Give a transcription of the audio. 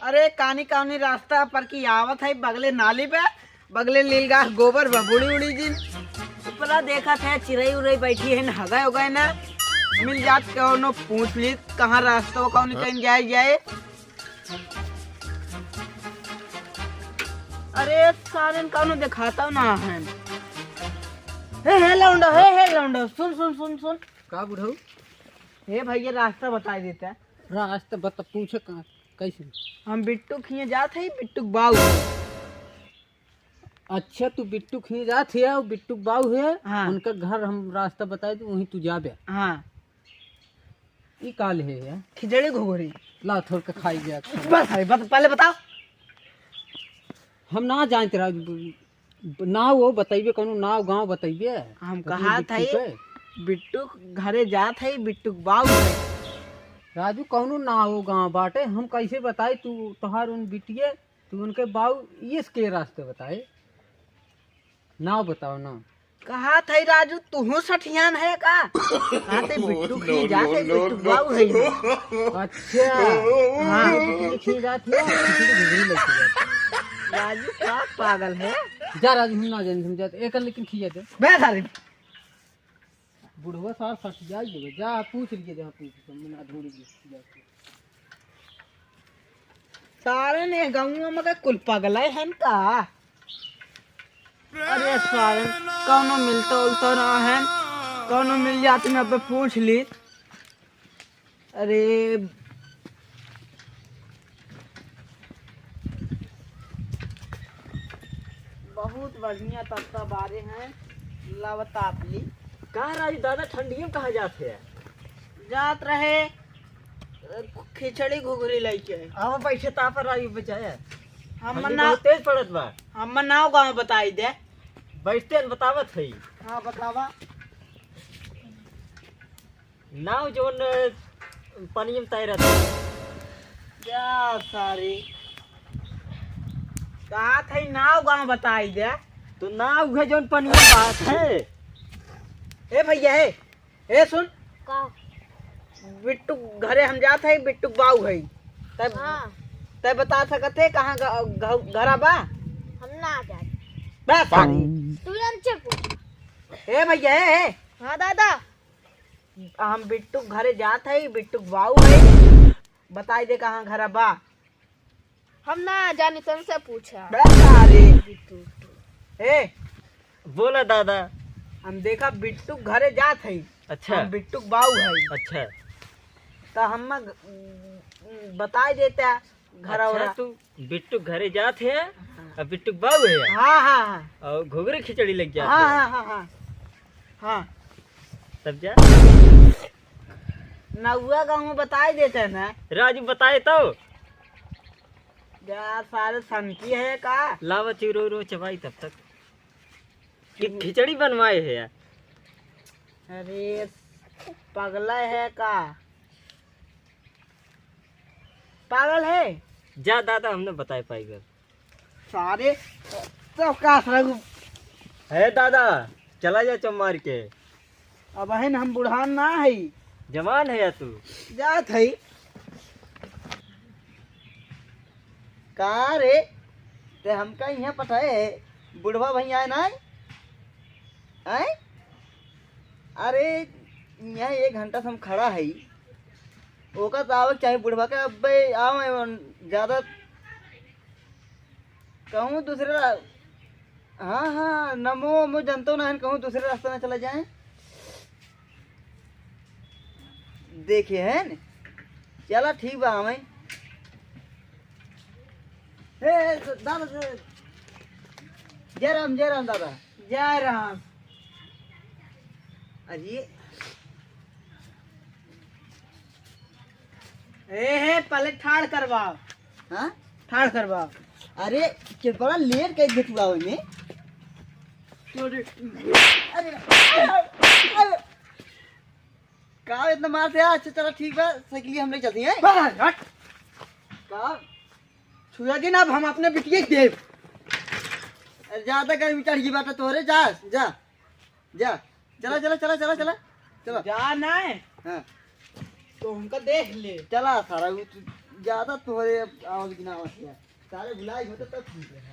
अरे कानी कानी रास्ता पर की आवत है बगले नाली पे बगले लीलगाह गोबर बबुड़ी उड़ी जिन ऊपरा देखा था चिड़ई उड़ई बैठी है न हगाए उगाए ना मिल जात कौनो पूछ ली कहाँ रास्ता कौन कहीं जाए जाए। अरे सारे कौनो दिखाता ना है। हे लौंडा हे लौंडा सुन सुन सुन सुन का बुढ़ऊ हे भैया रास्ता बता देता है। रास्ता बता पूछे कैसे। हम बिट्टू खिए जाते हैं बिट्टू बाऊ। अच्छा तू बिट्टू खिए जात है और बिट्टू बाऊ है। हाँ। उनका घर हम रास्ता बताए तो वहीं तू जाबे। हाँ ई काल है यार खिचड़ी घुघरी ला थोड़ के खाई जा। बस है बस पहले बताओ। हम ना जानते रहा नाव वो बताइए कौन नाव गांव बताइए। हम कहा था बिट्टू घरे जात है बिट्टू बाऊ है। राजू कौनो नाव गांव बाटे हम कैसे बताए तू तोहार उन बिटिए तू उनके बाऊ ये के रास्ते बताए नाव बताओ ना। कहा था राजू तू सठियान है का कहा थे बिट्टू खिए जाते बिट्टू बाऊ है। अच्छा हाँ बिट्टू खिए जात है घुघरी लगती जाती। राजू का पागल है। जा राजू हम ना जाने समझाते एक लेकिन खिया दे बे सारी बुढ़वा सार फंस जाइए जा पूछ लीजिए जहाँ पूछ मैं ढूंढ सारे ने गाँव में कुल पागल है का। अरे सारे कौनो मिलता उलता ना है कौनो मिल जाते मैं अब पूछ ली। अरे बहुत बढ़िया तत्ता बारे हैं लवतापली कहाँ राजू दादा ठंडी में कहाँ जाते हैं। जात रहे खिचड़ी घुघरी लेके हम पैसे तापर राजू बचाए हम ना तेज पड़त बा हम नाव गाँव बताई दे। बैठते बतावत है हाँ बतावा नाव जोन पानी में तैरत क्या सारी कहा था नाव गाँव बताई दे। तो नाव है जोन पानी में बात है। ए भैया ए सुन का बिट्टू घरे हम जाते हैं बिट्टू बाऊ है तब हाँ तब बता सकते कहाँ घर बा। हम ना जाते बस तुरंत से पूछ। ए भैया हाँ दादा हम बिट्टू घरे जाते हैं बिट्टू बाऊ है बताई दे कहाँ घर बा। हम ना जाने तुमसे पूछा। बस अरे ए बोला दादा हम देखा बिट्टू घरे जात है। अच्छा हम बिट्टू बाऊ है अच्छा तो हम बताई देता घर अच्छा तू बिट्टू घरे जात है और बिट्टू बाऊ है हाँ हाँ हाँ और घुघरी खिचड़ी लग जाती हाँ है। हाँ हाँ हाँ हाँ तब जा नौआ गाँव में बताई देते हैं ना। राजू बताए तो यार सारे सनकी है का लावा चिरो रो चबाई तब तक कि खिचड़ी बनवाए है यार। अरे पगला है का पागल है जा दादा हमने बताए पाएगा सारे सब का है दादा चला जा चमार के अब है हम बुढ़ान ना है जवान है या तू जात है का रे ते हमका यहाँ पठाए बुढ़वा भैया है ना आए अरे यहाँ 1 घंटा से हम खड़ा है ओका तो आवक चाहे बुढ़वा के अब आओ ज्यादा कहूँ दूसरे हाँ हाँ नमो मो जनतो ना कहूँ दूसरे रास्ते में चला जाए देखिए है न चला ठीक बा हमें दादा जय राम दादा जय राम। अरे हे पहले ठाड़ करवाओ। हाँ ठाड़ करवाओ। अरे के बड़ा लेट कर दे तुड़ा में अरे का इतना मारते हैं। अच्छा चलो ठीक है साइकिल हम ले चलते हैं। का छुआ जी ना अब हम अपने बिटिया दे ज्यादा गर्मी चढ़ गई बात तोरे जा जा जा चला चला चला चला चला चला जाना है। हाँ तो हमका देख ले चला सारा ज्यादा तोहरे आवाज गिनावत है सारे बुलाई होते तब ठीक है।